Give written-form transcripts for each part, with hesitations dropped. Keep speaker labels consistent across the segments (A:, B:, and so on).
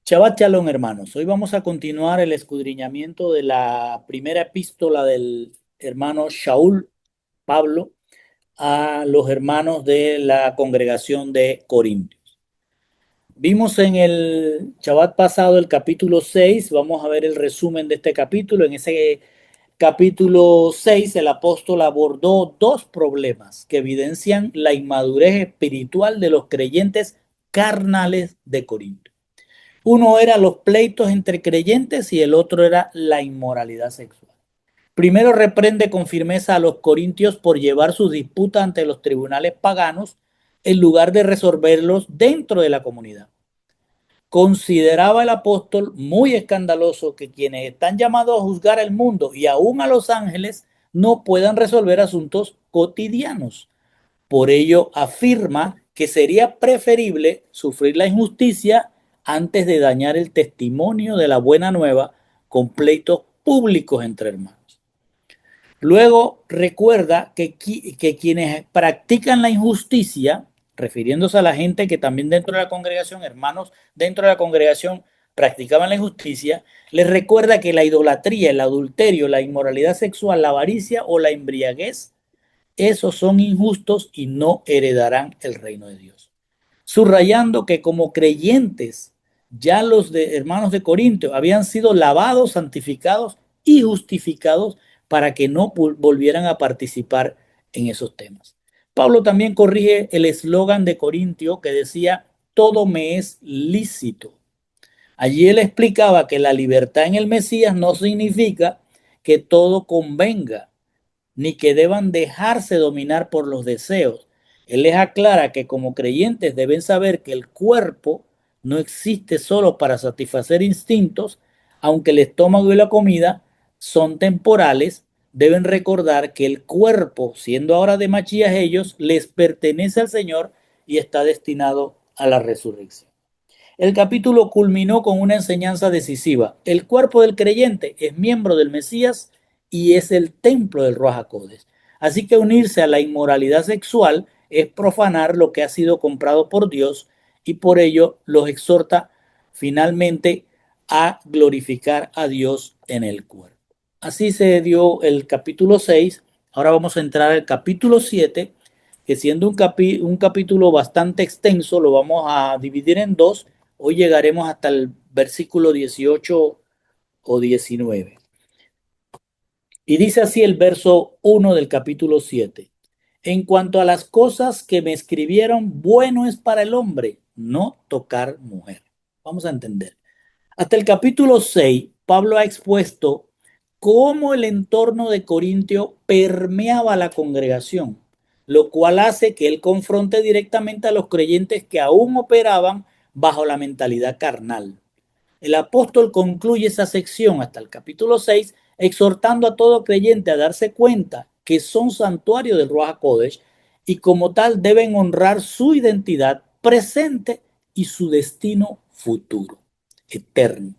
A: Shabbat Shalom, hermanos. Hoy vamos a continuar el escudriñamiento de la primera epístola del hermano Shaul Pablo a los hermanos de la congregación de Corintios. Vimos en el Shabbat pasado el capítulo 6. Vamos a ver el resumen de este capítulo. En ese capítulo 6, el apóstol abordó dos problemas que evidencian la inmadurez espiritual de los creyentes carnales de Corinto. Uno era los pleitos entre creyentes y el otro era la inmoralidad sexual. Primero reprende con firmeza a los corintios por llevar sus disputas ante los tribunales paganos en lugar de resolverlos dentro de la comunidad. Consideraba el apóstol muy escandaloso que quienes están llamados a juzgar al mundo y aún a los ángeles no puedan resolver asuntos cotidianos. Por ello afirma que sería preferible sufrir la injusticia antes de dañar el testimonio de la buena nueva con pleitos públicos entre hermanos. Luego recuerda que quienes practican la injusticia, refiriéndose a la gente que también dentro de la congregación, hermanos dentro de la congregación practicaban la injusticia, les recuerda que la idolatría, el adulterio, la inmoralidad sexual, la avaricia o la embriaguez, esos son injustos y no heredarán el reino de Dios. Subrayando que como creyentes, ya hermanos de Corinto habían sido lavados, santificados y justificados para que no volvieran a participar en esos temas. Pablo también corrige el eslogan de Corintio que decía, todo me es lícito. Allí él explicaba que la libertad en el Mesías no significa que todo convenga, ni que deban dejarse dominar por los deseos. Él les aclara que como creyentes deben saber que el cuerpo no existe solo para satisfacer instintos, aunque el estómago y la comida son temporales, deben recordar que el cuerpo, siendo ahora de Machías ellos, les pertenece al Señor y está destinado a la resurrección. El capítulo culminó con una enseñanza decisiva. El cuerpo del creyente es miembro del Mesías y es el templo del Ruach HaKodesh. Así que unirse a la inmoralidad sexual es profanar lo que ha sido comprado por Dios y por ello los exhorta finalmente a glorificar a Dios en el cuerpo. Así se dio el capítulo 6. Ahora vamos a entrar al capítulo 7, que siendo un capítulo bastante extenso, lo vamos a dividir en dos. Hoy llegaremos hasta el versículo 18 o 19. Y dice así el verso 1 del capítulo 7. En cuanto a las cosas que me escribieron, bueno es para el hombre no tocar mujer. Vamos a entender. Hasta el capítulo 6, Pablo ha expuesto cómo el entorno de Corintio permeaba la congregación, lo cual hace que él confronte directamente a los creyentes que aún operaban bajo la mentalidad carnal. El apóstol concluye esa sección hasta el capítulo 6, exhortando a todo creyente a darse cuenta que son santuario del Ruach HaKodesh y como tal deben honrar su identidad presente y su destino futuro, eterno.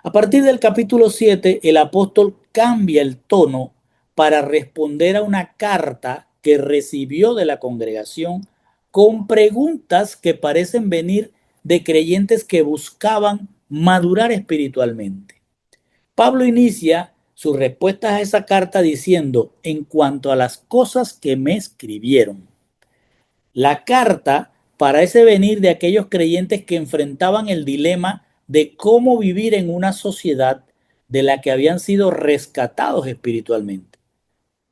A: A partir del capítulo 7, el apóstol cambia el tono para responder a una carta que recibió de la congregación con preguntas que parecen venir de creyentes que buscaban madurar espiritualmente. Pablo inicia sus respuestas a esa carta diciendo, en cuanto a las cosas que me escribieron. La carta parece venir de aquellos creyentes que enfrentaban el dilema de cómo vivir en una sociedad de la que habían sido rescatados espiritualmente,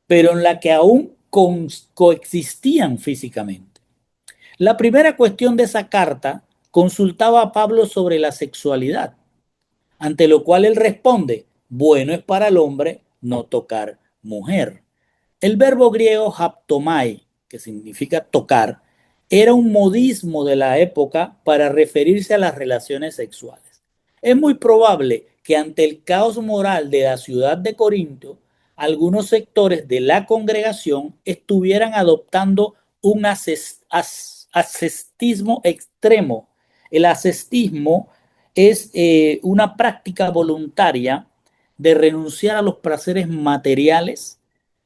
A: pero en la que aún coexistían físicamente. La primera cuestión de esa carta consultaba a Pablo sobre la sexualidad, ante lo cual él responde, bueno es para el hombre no tocar mujer. El verbo griego haptomai, que significa tocar, era un modismo de la época para referirse a las relaciones sexuales. Es muy probable que ante el caos moral de la ciudad de Corinto, algunos sectores de la congregación estuvieran adoptando un ascetismo extremo. El ascetismo es una práctica voluntaria de renunciar a los placeres materiales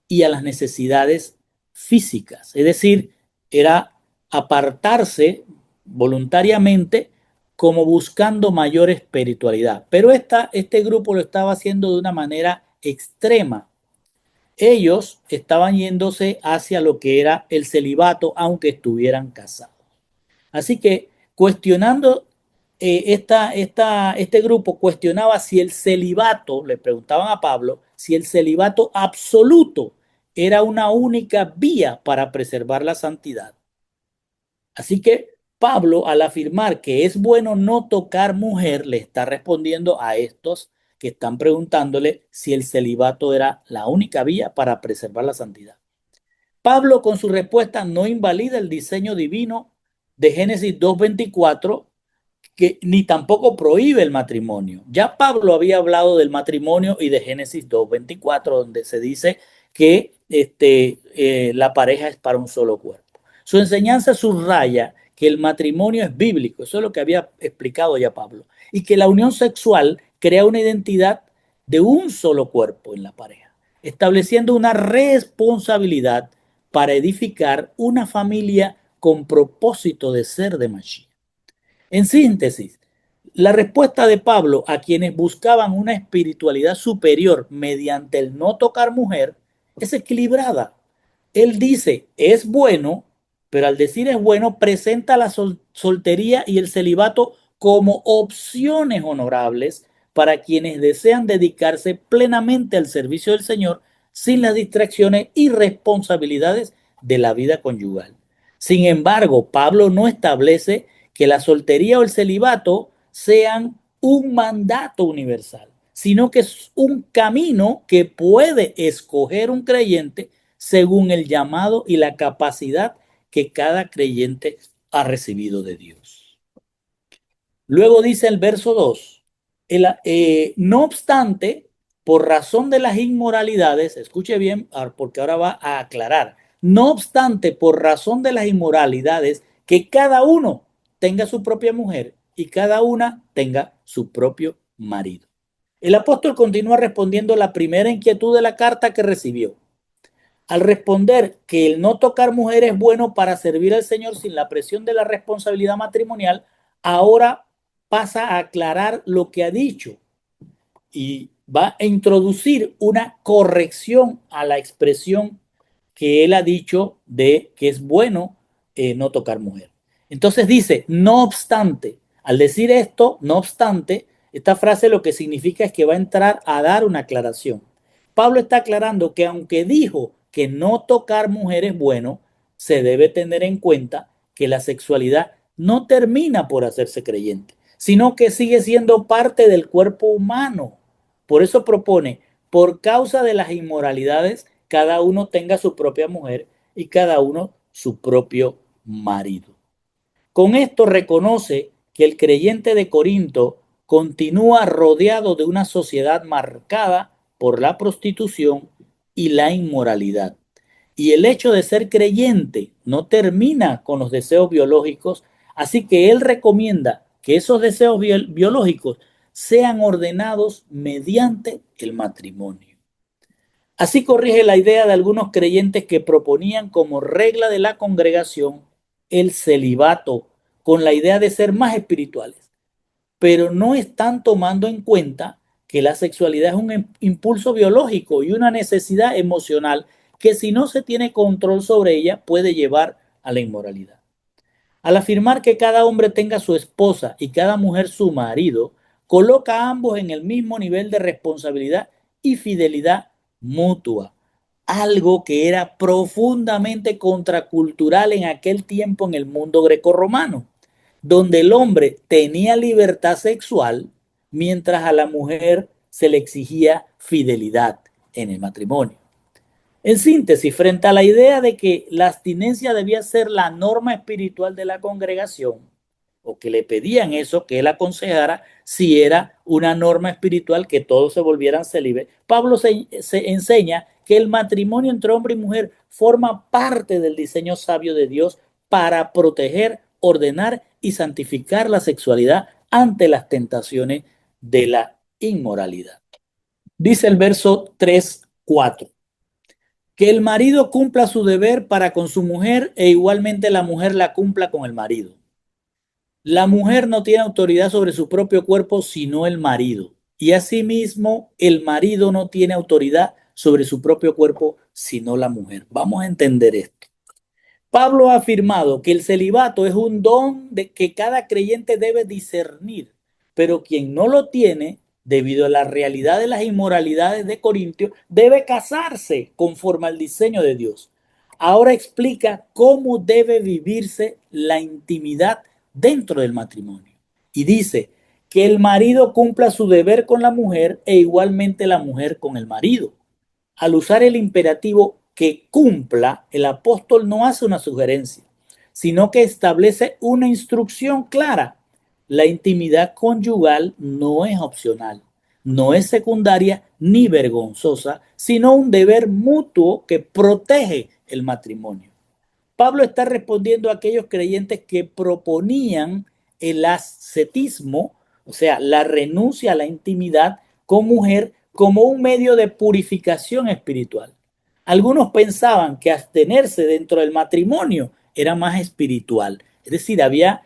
A: y a las necesidades físicas. Es decir, era apartarse voluntariamente como buscando mayor espiritualidad. Pero este grupo lo estaba haciendo de una manera extrema. Ellos estaban yéndose hacia lo que era el celibato, aunque estuvieran casados. Así que cuestionando, este grupo cuestionaba si el celibato, le preguntaban a Pablo, si el celibato absoluto era una única vía para preservar la santidad. Así que Pablo, al afirmar que es bueno no tocar mujer, le está respondiendo a estos que están preguntándole si el celibato era la única vía para preservar la santidad. Pablo con su respuesta no invalida el diseño divino de Génesis 2:24, que ni tampoco prohíbe el matrimonio. Ya Pablo había hablado del matrimonio y de Génesis 2:24, donde se dice que la pareja es para un solo cuerpo. Su enseñanza subraya que el matrimonio es bíblico, eso es lo que había explicado ya Pablo, y que la unión sexual crea una identidad de un solo cuerpo en la pareja, estableciendo una responsabilidad para edificar una familia con propósito de ser de Mashiach. En síntesis, la respuesta de Pablo a quienes buscaban una espiritualidad superior mediante el no tocar mujer es equilibrada. Él dice, es bueno, pero al decir es bueno, presenta la soltería y el celibato como opciones honorables para quienes desean dedicarse plenamente al servicio del Señor sin las distracciones y responsabilidades de la vida conyugal. Sin embargo, Pablo no establece que la soltería o el celibato sean un mandato universal, sino que es un camino que puede escoger un creyente según el llamado y la capacidad que cada creyente ha recibido de Dios. Luego dice el verso 2, no obstante, por razón de las inmoralidades, escuche bien, porque ahora va a aclarar, no obstante, por razón de las inmoralidades, que cada uno tenga su propia mujer y cada una tenga su propio marido. El apóstol continúa respondiendo la primera inquietud de la carta que recibió. Al responder que el no tocar mujer es bueno para servir al Señor sin la presión de la responsabilidad matrimonial, ahora pasa a aclarar lo que ha dicho y va a introducir una corrección a la expresión que él ha dicho de que es bueno no tocar mujer. Entonces dice, no obstante, al decir esto, no obstante, esta frase lo que significa es que va a entrar a dar una aclaración. Pablo está aclarando que aunque dijo que no tocar mujer es bueno, se debe tener en cuenta que la sexualidad no termina por hacerse creyente, sino que sigue siendo parte del cuerpo humano. Por eso propone, por causa de las inmoralidades, cada uno tenga su propia mujer y cada uno su propio marido. Con esto reconoce que el creyente de Corinto continúa rodeado de una sociedad marcada por la prostitución y la inmoralidad. Y el hecho de ser creyente no termina con los deseos biológicos, así que él recomienda que esos deseos biológicos sean ordenados mediante el matrimonio. Así corrige la idea de algunos creyentes que proponían como regla de la congregación el celibato, con la idea de ser más espirituales, pero no están tomando en cuenta que la sexualidad es un impulso biológico y una necesidad emocional que si no se tiene control sobre ella puede llevar a la inmoralidad. Al afirmar que cada hombre tenga su esposa y cada mujer su marido, coloca a ambos en el mismo nivel de responsabilidad y fidelidad mutua, algo que era profundamente contracultural en aquel tiempo en el mundo grecorromano, donde el hombre tenía libertad sexual mientras a la mujer se le exigía fidelidad en el matrimonio. En síntesis, frente a la idea de que la abstinencia debía ser la norma espiritual de la congregación, o que le pedían eso, que él aconsejara si era una norma espiritual que todos se volvieran célibes, Pablo se enseña que el matrimonio entre hombre y mujer forma parte del diseño sabio de Dios para proteger, ordenar y santificar la sexualidad ante las tentaciones de la inmoralidad. Dice el verso 3:4 que el marido cumpla su deber para con su mujer e igualmente la mujer la cumpla con el marido. La mujer no tiene autoridad sobre su propio cuerpo sino el marido. Y asimismo, el marido no tiene autoridad sobre su propio cuerpo sino la mujer. Vamos a entender esto. Pablo ha afirmado que el celibato es un don de que cada creyente debe discernir, pero quien no lo tiene, debido a la realidad de las inmoralidades de Corintio, debe casarse conforme al diseño de Dios. Ahora explica cómo debe vivirse la intimidad dentro del matrimonio. Y dice que el marido cumpla su deber con la mujer e igualmente la mujer con el marido. Al usar el imperativo que cumpla, el apóstol no hace una sugerencia, sino que establece una instrucción clara. La intimidad conyugal no es opcional, no es secundaria ni vergonzosa, sino un deber mutuo que protege el matrimonio. Pablo está respondiendo a aquellos creyentes que proponían el ascetismo, o sea, la renuncia a la intimidad con mujer como un medio de purificación espiritual. Algunos pensaban que abstenerse dentro del matrimonio era más espiritual. Es decir, había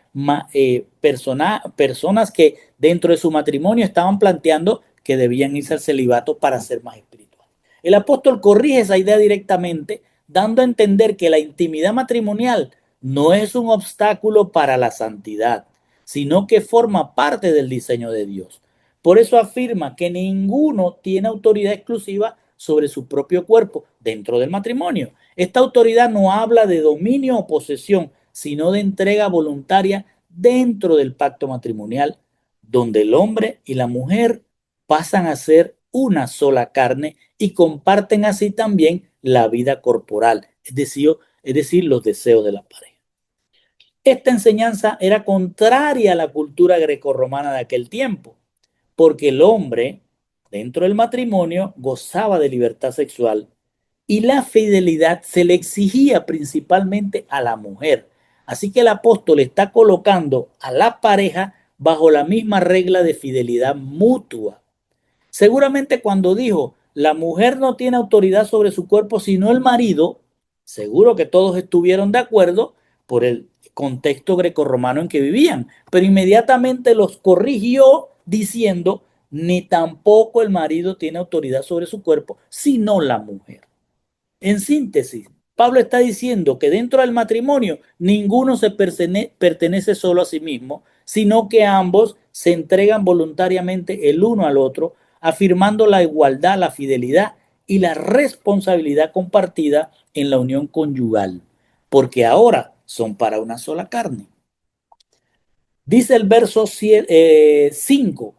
A: personas que dentro de su matrimonio estaban planteando que debían irse al celibato para ser más espiritual. El apóstol corrige esa idea directamente, dando a entender que la intimidad matrimonial no es un obstáculo para la santidad, sino que forma parte del diseño de Dios. Por eso afirma que ninguno tiene autoridad exclusiva sobre su propio cuerpo dentro del matrimonio. Esta autoridad no habla de dominio o posesión, sino de entrega voluntaria dentro del pacto matrimonial, donde el hombre y la mujer pasan a ser una sola carne y comparten así también la vida corporal, es decir, los deseos de la pareja. Esta enseñanza era contraria a la cultura grecorromana de aquel tiempo, porque el hombre, dentro del matrimonio, gozaba de libertad sexual y la fidelidad se le exigía principalmente a la mujer. Así que el apóstol está colocando a la pareja bajo la misma regla de fidelidad mutua. Seguramente cuando dijo, la mujer no tiene autoridad sobre su cuerpo sino el marido, seguro que todos estuvieron de acuerdo por el contexto grecorromano en que vivían, pero inmediatamente los corrigió diciendo, ni tampoco el marido tiene autoridad sobre su cuerpo sino la mujer. En síntesis, Pablo está diciendo que dentro del matrimonio ninguno se pertenece solo a sí mismo, sino que ambos se entregan voluntariamente el uno al otro, afirmando la igualdad, la fidelidad y la responsabilidad compartida en la unión conyugal, porque ahora son para una sola carne. Dice el verso 5,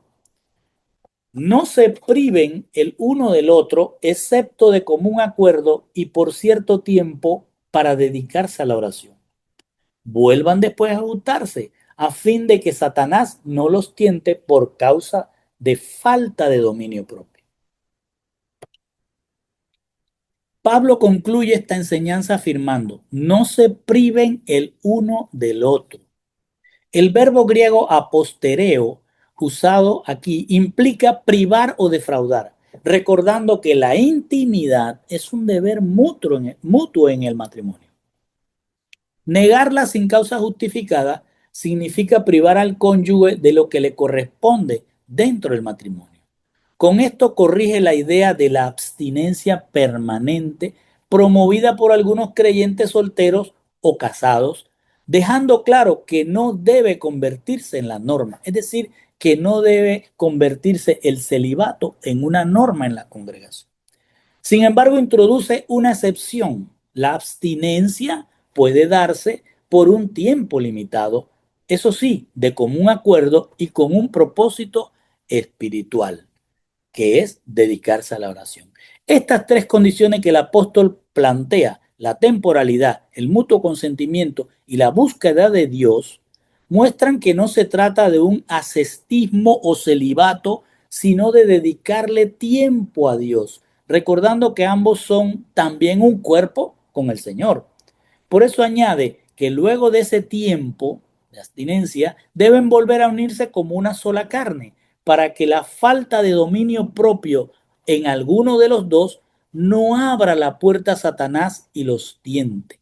A: no se priven el uno del otro, excepto de común acuerdo y por cierto tiempo para dedicarse a la oración. Vuelvan después a ajustarse, a fin de que Satanás no los tiente por causa de falta de dominio propio. Pablo concluye esta enseñanza afirmando, no se priven el uno del otro. El verbo griego apostereo, usado aquí, implica privar o defraudar, recordando que la intimidad es un deber mutuo en el matrimonio. Negarla sin causa justificada significa privar al cónyuge de lo que le corresponde dentro del matrimonio. Con esto corrige la idea de la abstinencia permanente promovida por algunos creyentes solteros o casados, dejando claro que no debe convertirse en la norma, es decir, que no debe convertirse el celibato en una norma en la congregación. Sin embargo, introduce una excepción. La abstinencia puede darse por un tiempo limitado, eso sí, de común acuerdo y con un propósito espiritual, que es dedicarse a la oración. Estas tres condiciones que el apóstol plantea, la temporalidad, el mutuo consentimiento y la búsqueda de Dios, muestran que no se trata de un ascetismo o celibato, sino de dedicarle tiempo a Dios, recordando que ambos son también un cuerpo con el Señor. Por eso añade que luego de ese tiempo de abstinencia deben volver a unirse como una sola carne, para que la falta de dominio propio en alguno de los dos no abra la puerta a Satanás y los tiente.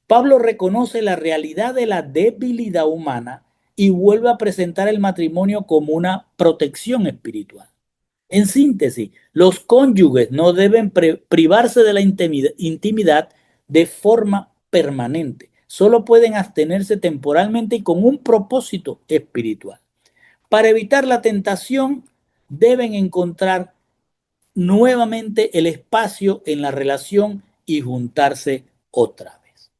A: Pablo reconoce la realidad de la debilidad humana y vuelve a presentar el matrimonio como una protección espiritual. En síntesis, los cónyuges no deben privarse de la intimidad de forma permanente. Solo pueden abstenerse temporalmente y con un propósito espiritual. Para evitar la tentación, deben encontrar nuevamente el espacio en la relación y juntarse otra vez.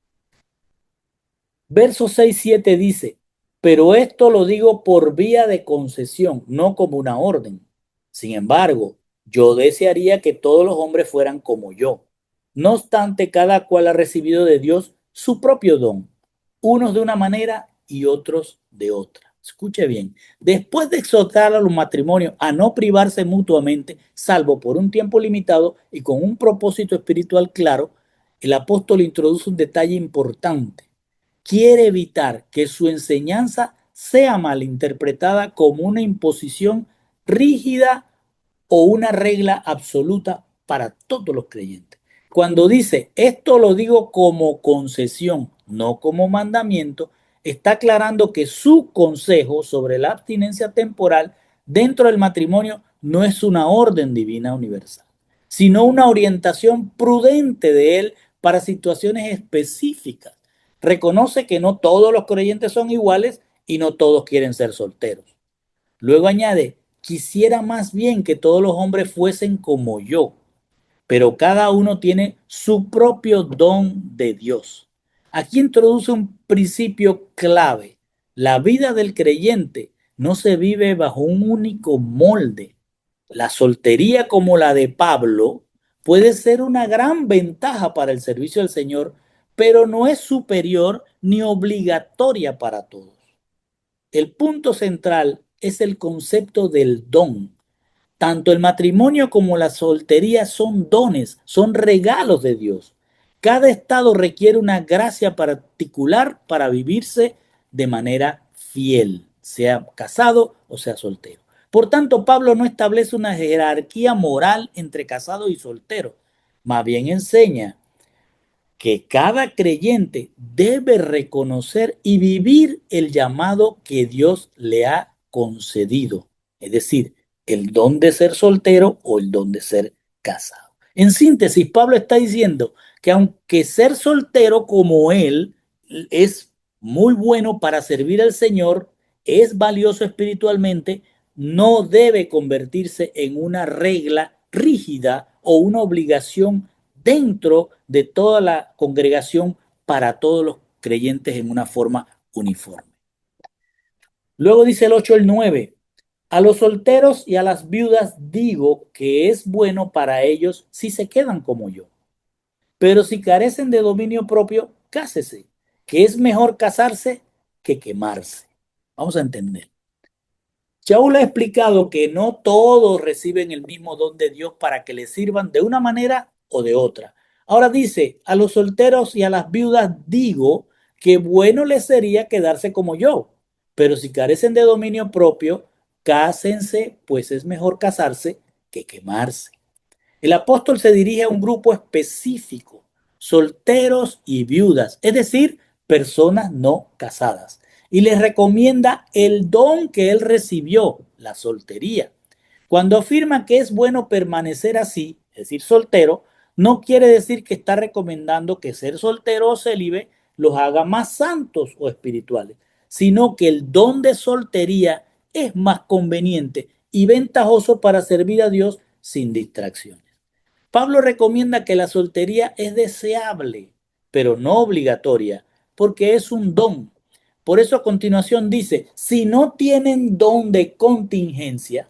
A: Verso 6-7 dice, pero esto lo digo por vía de concesión, no como una orden. Sin embargo, yo desearía que todos los hombres fueran como yo. No obstante, cada cual ha recibido de Dios su propio don, unos de una manera y otros de otra. Escuche bien, después de exhortar a los matrimonios a no privarse mutuamente, salvo por un tiempo limitado y con un propósito espiritual claro, el apóstol introduce un detalle importante. Quiere evitar que su enseñanza sea malinterpretada como una imposición rígida o una regla absoluta para todos los creyentes. Cuando dice, esto lo digo como concesión, no como mandamiento, está aclarando que su consejo sobre la abstinencia temporal dentro del matrimonio no es una orden divina universal, sino una orientación prudente de él para situaciones específicas. Reconoce que no todos los creyentes son iguales y no todos quieren ser solteros. Luego añade, quisiera más bien que todos los hombres fuesen como yo, pero cada uno tiene su propio don de Dios. Aquí introduce un principio clave. La vida del creyente no se vive bajo un único molde. La soltería como la de Pablo puede ser una gran ventaja para el servicio del Señor, pero no es superior ni obligatoria para todos. El punto central es el concepto del don. Tanto el matrimonio como la soltería son dones, son regalos de Dios. Cada estado requiere una gracia particular para vivirse de manera fiel, sea casado o sea soltero. Por tanto, Pablo no establece una jerarquía moral entre casado y soltero, más bien enseña que cada creyente debe reconocer y vivir el llamado que Dios le ha concedido, es decir, el don de ser soltero o el don de ser casado. En síntesis, Pablo está diciendo que aunque ser soltero como él es muy bueno para servir al Señor, es valioso espiritualmente, no debe convertirse en una regla rígida o una obligación dentro de toda la congregación para todos los creyentes en una forma uniforme. Luego dice el 8, el 9. A los solteros y a las viudas digo que es bueno para ellos si se quedan como yo. Pero si carecen de dominio propio, cásese, que es mejor casarse que quemarse. Vamos a entender. Shaul ha explicado que no todos reciben el mismo don de Dios para que les sirvan de una manera o de otra. Ahora dice, a los solteros y a las viudas digo que bueno les sería quedarse como yo, pero si carecen de dominio propio, cásense, pues es mejor casarse que quemarse. El apóstol se dirige a un grupo específico, solteros y viudas, es decir, personas no casadas, y les recomienda el don que él recibió, la soltería. Cuando afirma que es bueno permanecer así, es decir, soltero, no quiere decir que está recomendando que ser soltero o célibe los haga más santos o espirituales, sino que el don de soltería es más conveniente y ventajoso para servir a Dios sin distracción. Pablo recomienda que la soltería es deseable, pero no obligatoria, porque es un don. Por eso a continuación dice, si no tienen don de continencia,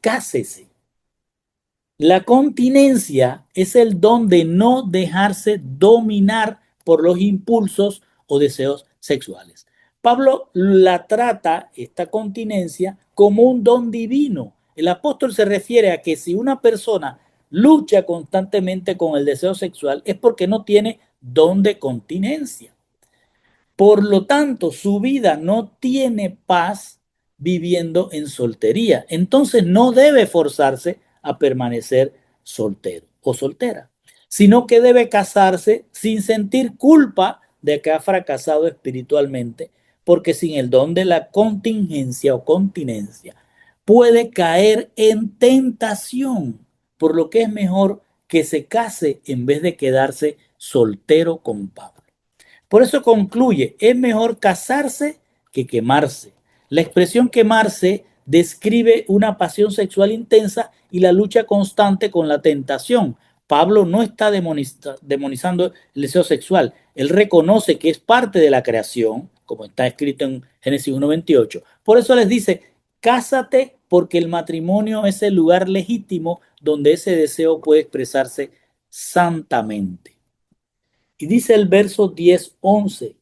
A: cásese. La continencia es el don de no dejarse dominar por los impulsos o deseos sexuales. Pablo la trata, esta continencia, como un don divino. El apóstol se refiere a que si una persona lucha constantemente con el deseo sexual es porque no tiene don de continencia. Por lo tanto, su vida no tiene paz viviendo en soltería. Entonces no debe forzarse a permanecer soltero o soltera, sino que debe casarse sin sentir culpa de que ha fracasado espiritualmente, porque sin el don de la contingencia o continencia puede caer en tentación, por lo que es mejor que se case en vez de quedarse soltero con Pablo. Por eso concluye, es mejor casarse que quemarse. La expresión quemarse describe una pasión sexual intensa y la lucha constante con la tentación. Pablo no está demonizando el deseo sexual. Él reconoce que es parte de la creación, como está escrito en Génesis 1:28. Por eso les dice, cásate porque el matrimonio es el lugar legítimo donde ese deseo puede expresarse santamente. Y dice el verso 10:11,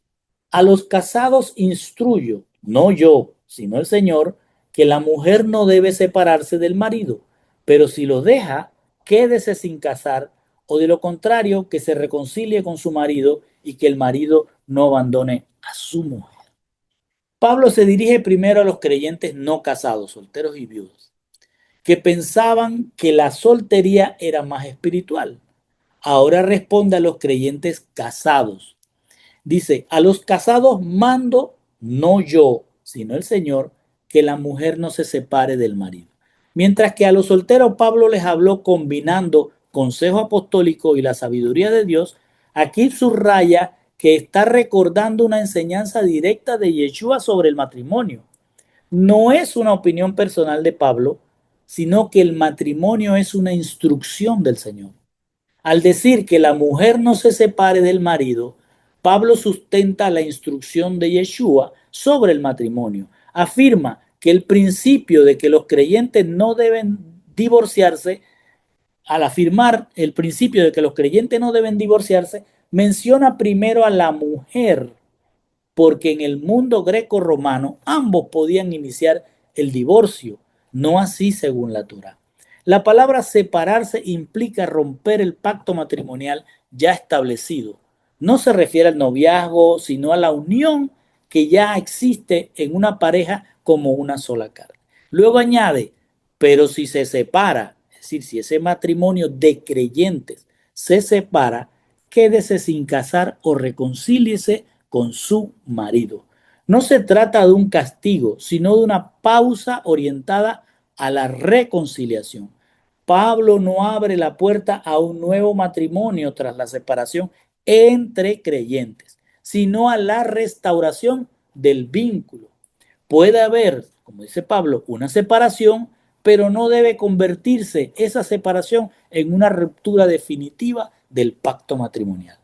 A: a los casados instruyo, no yo, sino el Señor, que la mujer no debe separarse del marido, pero si lo deja, quédese sin casar, o de lo contrario, que se reconcilie con su marido y que el marido no abandone a su mujer. Pablo se dirige primero a los creyentes no casados, solteros y viudos, que pensaban que la soltería era más espiritual. Ahora responde a los creyentes casados. Dice, a los casados mando, no yo, sino el Señor, que la mujer no se separe del marido. Mientras que a los solteros Pablo les habló combinando consejo apostólico y la sabiduría de Dios, aquí subraya que está recordando una enseñanza directa de Yeshua sobre el matrimonio. No es una opinión personal de Pablo, sino que el matrimonio es una instrucción del Señor. Al decir que la mujer no se separe del marido, Pablo sustenta la instrucción de Yeshua sobre el matrimonio. Afirma que el principio de que los creyentes no deben divorciarse, al afirmar el principio de que los creyentes no deben divorciarse, menciona primero a la mujer, porque en el mundo greco-romano ambos podían iniciar el divorcio, no así según la Torá. La palabra separarse implica romper el pacto matrimonial ya establecido. No se refiere al noviazgo, sino a la unión que ya existe en una pareja como una sola carne. Luego añade, pero si se separa, es decir, si ese matrimonio de creyentes se separa, quédese sin casar o reconcíliese con su marido. No se trata de un castigo, sino de una pausa orientada a la reconciliación. Pablo no abre la puerta a un nuevo matrimonio tras la separación entre creyentes, sino a la restauración del vínculo. Puede haber, como dice Pablo, una separación, pero no debe convertirse esa separación en una ruptura definitiva del pacto matrimonial.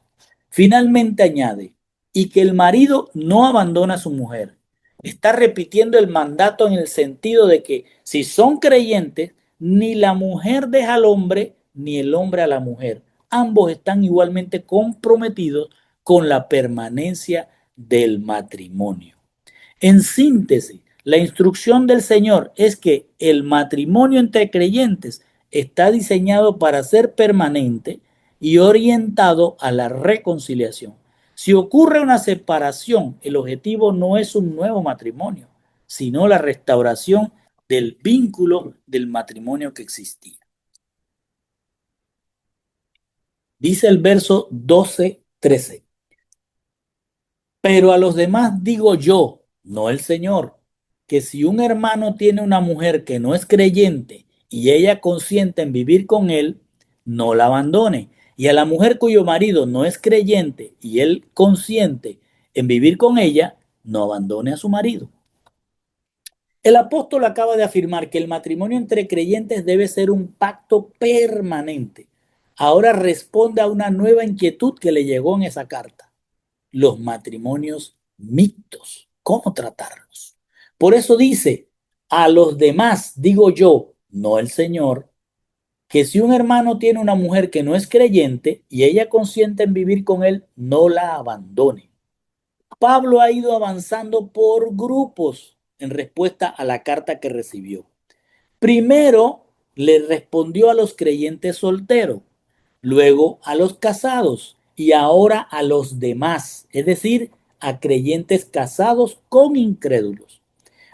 A: Finalmente añade, y que el marido no abandona a su mujer. Está repitiendo el mandato en el sentido de que si son creyentes, ni la mujer deja al hombre, ni el hombre a la mujer. Ambos están igualmente comprometidos con la permanencia del matrimonio. En síntesis, la instrucción del Señor es que el matrimonio entre creyentes está diseñado para ser permanente y orientado a la reconciliación. Si ocurre una separación, el objetivo no es un nuevo matrimonio, sino la restauración del vínculo del matrimonio que existía. Dice el verso 12-13. Pero a los demás digo yo, no el Señor, que si un hermano tiene una mujer que no es creyente y ella consiente en vivir con él, no la abandone. Y a la mujer cuyo marido no es creyente y él consiente en vivir con ella, no abandone a su marido. El apóstol acaba de afirmar que el matrimonio entre creyentes debe ser un pacto permanente. Ahora responde a una nueva inquietud que le llegó en esa carta: los matrimonios mixtos, cómo tratarlos. Por eso dice, a los demás digo yo, no el Señor, que si un hermano tiene una mujer que no es creyente y ella consiente en vivir con él, no la abandone. Pablo ha ido avanzando por grupos en respuesta a la carta que recibió. Primero le respondió a los creyentes solteros, luego a los casados y ahora a los demás, es decir, a creyentes casados con incrédulos.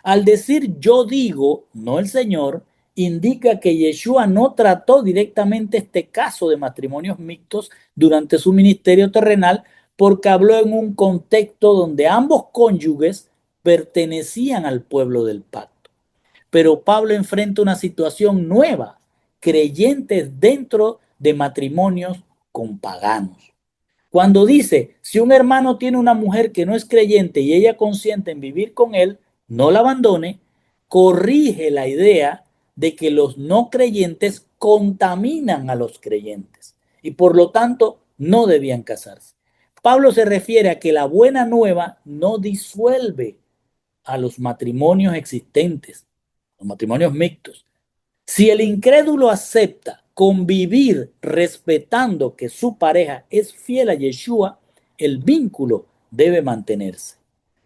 A: Al decir yo digo, no el Señor, indica que Yeshua no trató directamente este caso de matrimonios mixtos durante su ministerio terrenal, porque habló en un contexto donde ambos cónyuges pertenecían al pueblo del pacto. Pero Pablo enfrenta una situación nueva, creyentes dentro de matrimonios con paganos. Cuando dice, si un hermano tiene una mujer que no es creyente y ella consiente en vivir con él, no la abandone, corrige la idea de que los no creyentes contaminan a los creyentes y por lo tanto no debían casarse. Pablo se refiere a que la buena nueva no disuelve a los matrimonios existentes, los matrimonios mixtos. Si el incrédulo acepta convivir respetando que su pareja es fiel a Yeshua, el vínculo debe mantenerse.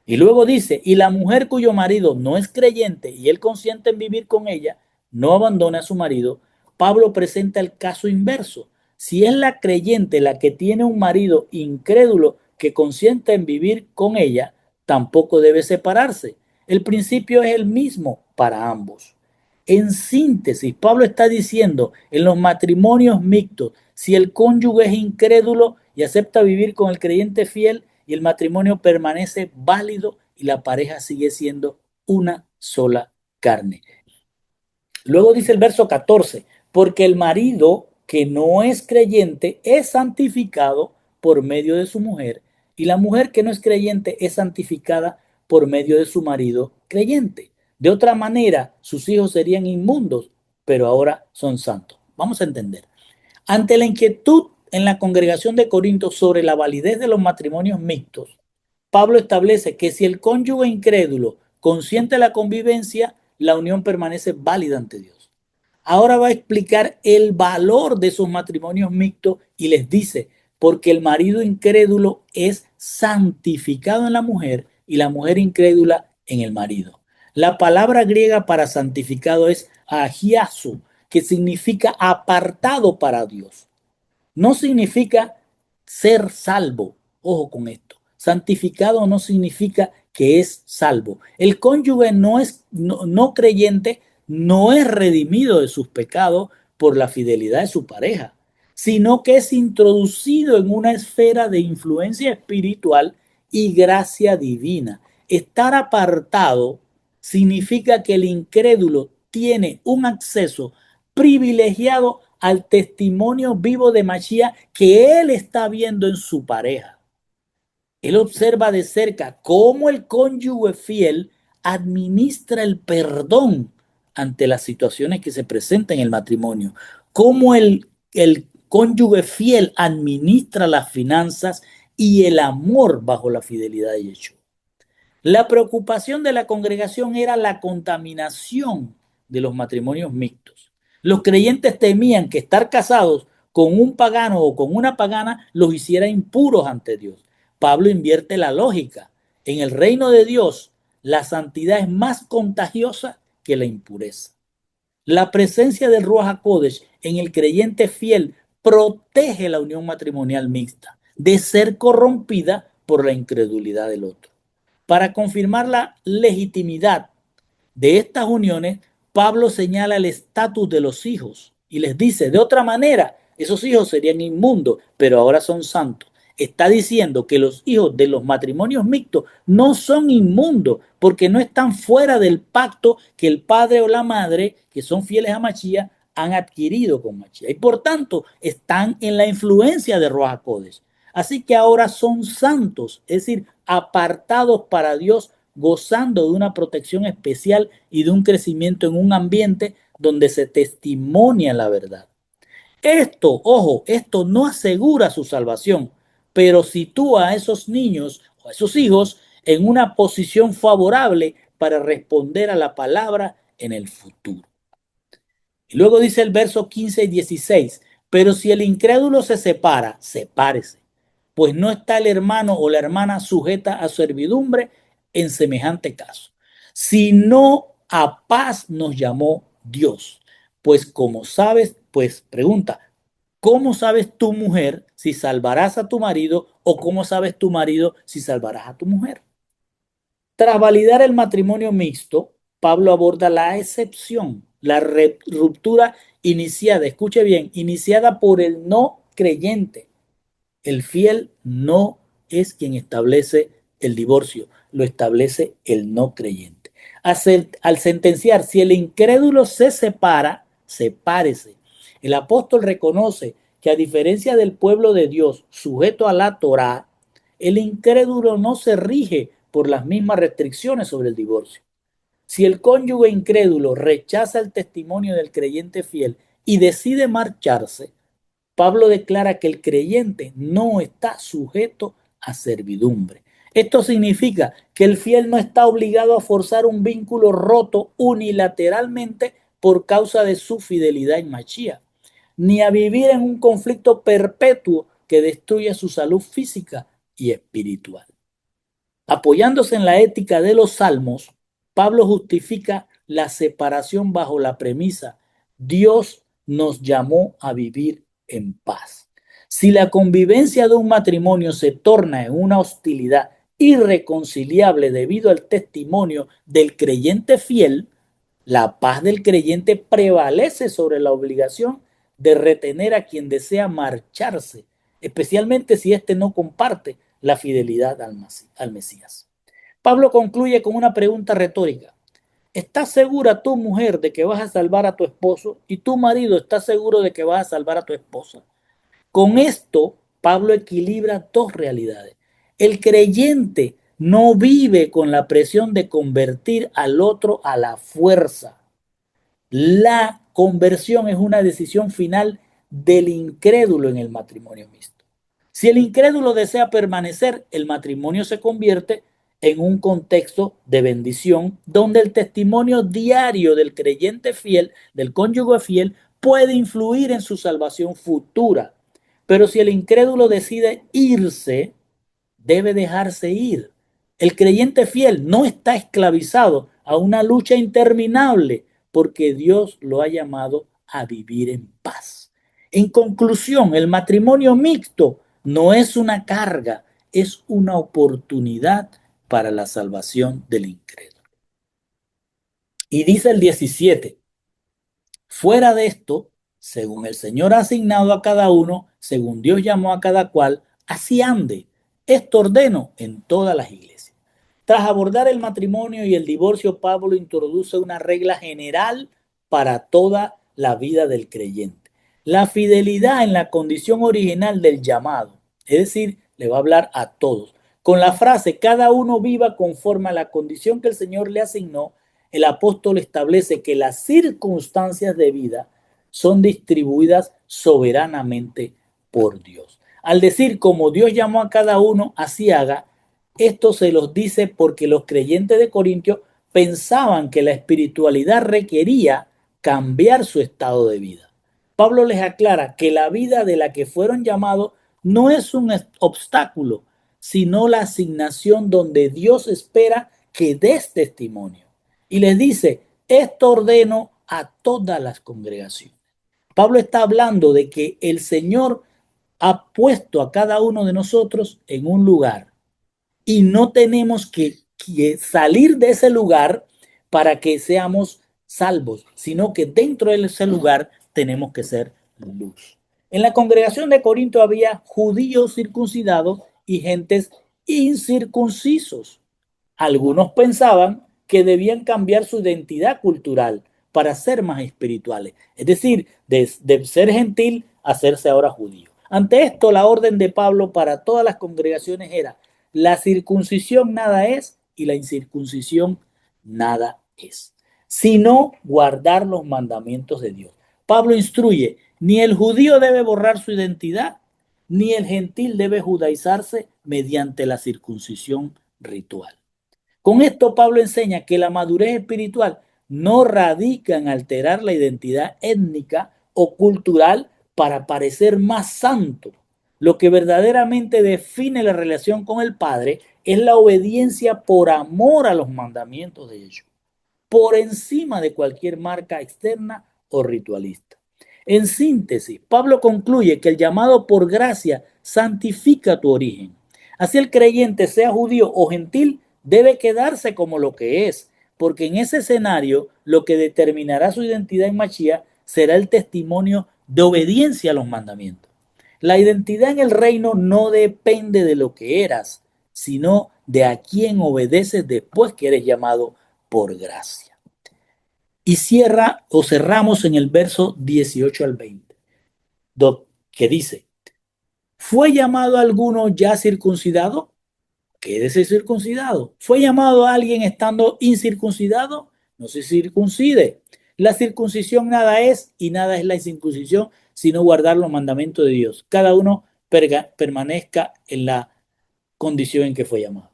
A: Y luego dice, y la mujer cuyo marido no es creyente y él consiente en vivir con ella, no abandona a su marido. Pablo presenta el caso inverso. Si es la creyente la que tiene un marido incrédulo que consiente en vivir con ella, tampoco debe separarse. El principio es el mismo para ambos. En síntesis, Pablo está diciendo, en los matrimonios mixtos, si el cónyuge es incrédulo y acepta vivir con el creyente fiel y el matrimonio permanece válido y la pareja sigue siendo una sola carne. Luego dice el verso 14, porque el marido que no es creyente es santificado por medio de su mujer y la mujer que no es creyente es santificada por medio de su marido creyente. De otra manera, sus hijos serían inmundos, pero ahora son santos. Vamos a entender. Ante la inquietud en la congregación de Corinto sobre la validez de los matrimonios mixtos, Pablo establece que si el cónyuge incrédulo consiente la convivencia, la unión permanece válida ante Dios. Ahora va a explicar el valor de esos matrimonios mixtos y les dice, porque el marido incrédulo es santificado en la mujer y la mujer incrédula en el marido. La palabra griega para santificado es agiazo, que significa apartado para Dios. No significa ser salvo. Ojo con esto. Santificado no significa que es salvo. El cónyuge no creyente no es redimido de sus pecados por la fidelidad de su pareja, sino que es introducido en una esfera de influencia espiritual y gracia divina. Estar apartado significa que el incrédulo tiene un acceso privilegiado al testimonio vivo de Mashiach que él está viendo en su pareja. Él observa de cerca cómo el cónyuge fiel administra el perdón ante las situaciones que se presentan en el matrimonio, cómo el cónyuge fiel administra las finanzas y el amor bajo la fidelidad de Yeshua. La preocupación de la congregación era la contaminación de los matrimonios mixtos. Los creyentes temían que estar casados con un pagano o con una pagana los hiciera impuros ante Dios. Pablo invierte la lógica. En el reino de Dios, la santidad es más contagiosa que la impureza. La presencia del Ruach HaKodesh en el creyente fiel protege la unión matrimonial mixta de ser corrompida por la incredulidad del otro. Para confirmar la legitimidad de estas uniones, Pablo señala el estatus de los hijos y les dice, de otra manera, esos hijos serían inmundos, pero ahora son santos. Está diciendo que los hijos de los matrimonios mixtos no son inmundos porque no están fuera del pacto que el padre o la madre, que son fieles a Mashiach, han adquirido con Mashiach. Y por tanto, están en la influencia de Ruach HaKodesh. Así que ahora son santos, es decir, apartados para Dios, gozando de una protección especial y de un crecimiento en un ambiente donde se testimonia la verdad. Esto, ojo, esto no asegura su salvación, pero sitúa a esos niños o a esos hijos en una posición favorable para responder a la palabra en el futuro. Y luego dice el verso 15 y 16, pero si el incrédulo se separa, sepárese, pues no está el hermano o la hermana sujeta a servidumbre en semejante caso, sino a paz nos llamó Dios. Pues como sabes, pues pregunta, ¿cómo sabes tu mujer si salvarás a tu marido o cómo sabes tu marido si salvarás a tu mujer? Tras validar el matrimonio mixto, Pablo aborda la excepción, la ruptura iniciada, escuche bien, iniciada por el no creyente. El fiel no es quien establece el divorcio, lo establece el no creyente. Al sentenciar, si el incrédulo se separa, sepárese. El apóstol reconoce que a diferencia del pueblo de Dios sujeto a la Torá, el incrédulo no se rige por las mismas restricciones sobre el divorcio. Si el cónyuge incrédulo rechaza el testimonio del creyente fiel y decide marcharse, Pablo declara que el creyente no está sujeto a servidumbre. Esto significa que el fiel no está obligado a forzar un vínculo roto unilateralmente por causa de su fidelidad en Mashiach, ni a vivir en un conflicto perpetuo que destruya su salud física y espiritual. Apoyándose en la ética de los salmos, Pablo justifica la separación bajo la premisa: Dios nos llamó a vivir en paz. Si la convivencia de un matrimonio se torna en una hostilidad irreconciliable debido al testimonio del creyente fiel, la paz del creyente prevalece sobre la obligación de retener a quien desea marcharse, especialmente si éste no comparte la fidelidad al Mesías. Pablo concluye con una pregunta retórica. ¿Estás segura tu mujer de que vas a salvar a tu esposo y tu marido está seguro de que vas a salvar a tu esposa? Con esto, Pablo equilibra dos realidades. El creyente no vive con la presión de convertir al otro a la fuerza. La conversión es una decisión final del incrédulo en el matrimonio mixto. Si el incrédulo desea permanecer, el matrimonio se convierte en un contexto de bendición donde el testimonio diario del creyente fiel, del cónyuge fiel, puede influir en su salvación futura. Pero si el incrédulo decide irse, debe dejarse ir. El creyente fiel no está esclavizado a una lucha interminable porque Dios lo ha llamado a vivir en paz. En conclusión, el matrimonio mixto no es una carga, es una oportunidad para la salvación del incrédulo. Y dice el 17, fuera de esto, según el Señor ha asignado a cada uno, según Dios llamó a cada cual, así ande. Esto ordeno en todas las iglesias. Tras abordar el matrimonio y el divorcio, Pablo introduce una regla general para toda la vida del creyente. La fidelidad en la condición original del llamado, es decir, le va a hablar a todos. Con la frase, cada uno viva conforme a la condición que el Señor le asignó, el apóstol establece que las circunstancias de vida son distribuidas soberanamente por Dios. Al decir, como Dios llamó a cada uno, así haga, esto se los dice porque los creyentes de Corintio pensaban que la espiritualidad requería cambiar su estado de vida. Pablo les aclara que la vida de la que fueron llamados no es un obstáculo, sino la asignación donde Dios espera que des testimonio. Y les dice, esto ordeno a todas las congregaciones. Pablo está hablando de que el Señor ha puesto a cada uno de nosotros en un lugar y no tenemos que salir de ese lugar para que seamos salvos, sino que dentro de ese lugar tenemos que ser luz. En la congregación de Corinto había judíos circuncidados y gentes incircuncisos. Algunos pensaban que debían cambiar su identidad cultural para ser más espirituales, es decir, de ser gentil a hacerse ahora judío. Ante esto, la orden de Pablo para todas las congregaciones era: la circuncisión nada es y la incircuncisión nada es, sino guardar los mandamientos de Dios. Pablo instruye, ni el judío debe borrar su identidad, ni el gentil debe judaizarse mediante la circuncisión ritual. Con esto Pablo enseña que la madurez espiritual no radica en alterar la identidad étnica o cultural para parecer más santo. Lo que verdaderamente define la relación con el Padre es la obediencia por amor a los mandamientos de ellos, por encima de cualquier marca externa o ritualista. En síntesis, Pablo concluye que el llamado por gracia santifica tu origen. Así el creyente, sea judío o gentil, debe quedarse como lo que es, porque en ese escenario lo que determinará su identidad en Mashiach será el testimonio de obediencia a los mandamientos. La identidad en el reino no depende de lo que eras, sino de a quién obedeces después que eres llamado por gracia. Y cerramos en el verso 18 al 20, que dice, ¿fue llamado alguno ya circuncidado? Quédese circuncidado. ¿Fue llamado a alguien estando incircuncidado? No se circuncide. La circuncisión nada es y nada es la incircuncisión, sino guardar los mandamientos de Dios. Cada uno permanezca en la condición en que fue llamado.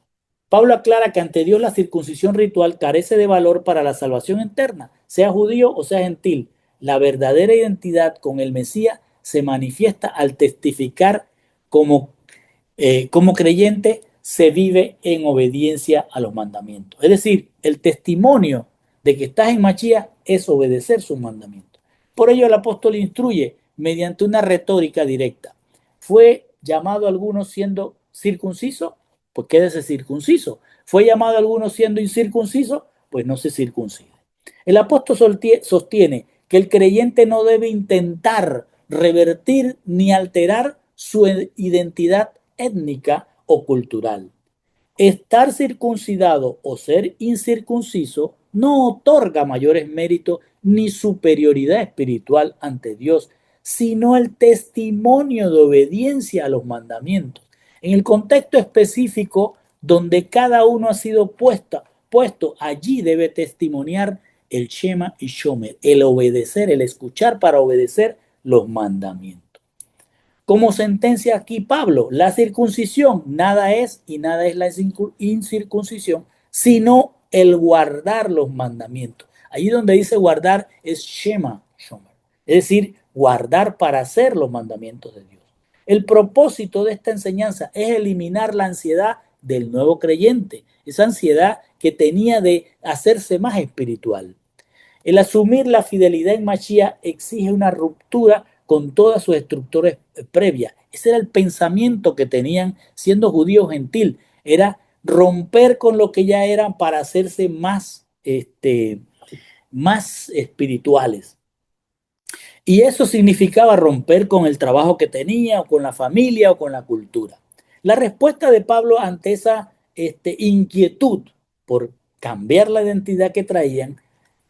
A: Pablo aclara que ante Dios la circuncisión ritual carece de valor para la salvación eterna, sea judío o sea gentil. La verdadera identidad con el Mesías se manifiesta al testificar como como creyente se vive en obediencia a los mandamientos. Es decir, el testimonio de que estás en Machías es obedecer sus mandamientos. Por ello el apóstol instruye mediante una retórica directa. ¿Fue llamado alguno siendo circunciso? Pues quédese circunciso. ¿Fue llamado alguno siendo incircunciso? Pues no se circuncide. El apóstol sostiene que el creyente no debe intentar revertir ni alterar su identidad étnica o cultural. Estar circuncidado o ser incircunciso no otorga mayores méritos ni superioridad espiritual ante Dios, sino el testimonio de obediencia a los mandamientos. En el contexto específico donde cada uno ha sido puesto allí debe testimoniar el Shema y Shomer, el obedecer, el escuchar para obedecer los mandamientos. Como sentencia aquí Pablo, la circuncisión nada es y nada es la incircuncisión, sino el guardar los mandamientos. Allí donde dice guardar es Shema, Shomer, es decir, guardar para hacer los mandamientos de Dios. El propósito de esta enseñanza es eliminar la ansiedad del nuevo creyente, esa ansiedad que tenía de hacerse más espiritual. El asumir la fidelidad en Mashiach exige una ruptura con todas sus estructuras previas. Ese era el pensamiento que tenían siendo judíos gentil. Era romper con lo que ya eran para hacerse más espirituales. Y eso significaba romper con el trabajo que tenía, o con la familia, o con la cultura. La respuesta de Pablo ante esa inquietud por cambiar la identidad que traían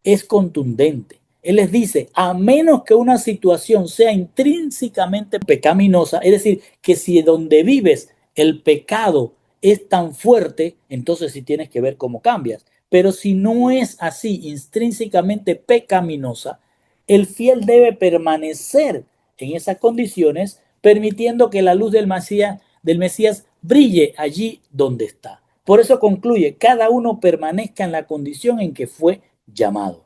A: es contundente. Él les dice, a menos que una situación sea intrínsecamente pecaminosa, es decir, que si donde vives el pecado es tan fuerte, entonces sí tienes que ver cómo cambias. Pero si no es así, intrínsecamente pecaminosa, el fiel debe permanecer en esas condiciones, permitiendo que la luz del Mesías brille allí donde está. Por eso concluye, cada uno permanezca en la condición en que fue llamado.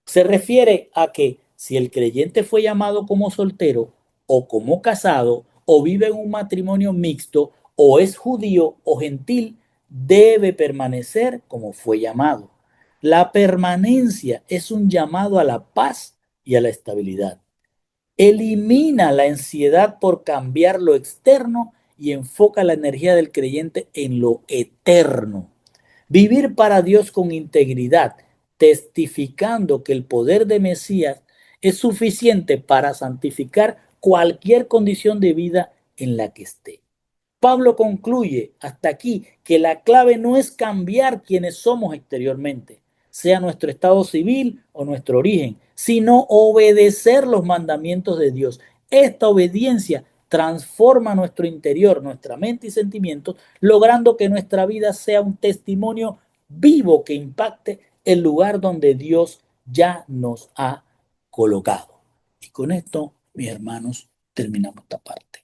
A: Se refiere a que si el creyente fue llamado como soltero o como casado o vive en un matrimonio mixto o es judío o gentil, debe permanecer como fue llamado. La permanencia es un llamado a la paz y a la estabilidad. Elimina la ansiedad por cambiar lo externo y enfoca la energía del creyente en lo eterno. Vivir para Dios con integridad, testificando que el poder de Mesías es suficiente para santificar cualquier condición de vida en la que esté. Pablo concluye hasta aquí que la clave no es cambiar quienes somos exteriormente, sea nuestro estado civil o nuestro origen, sino obedecer los mandamientos de Dios. Esta obediencia transforma nuestro interior, nuestra mente y sentimientos, logrando que nuestra vida sea un testimonio vivo que impacte el lugar donde Dios ya nos ha colocado. Y con esto, mis hermanos, terminamos esta parte.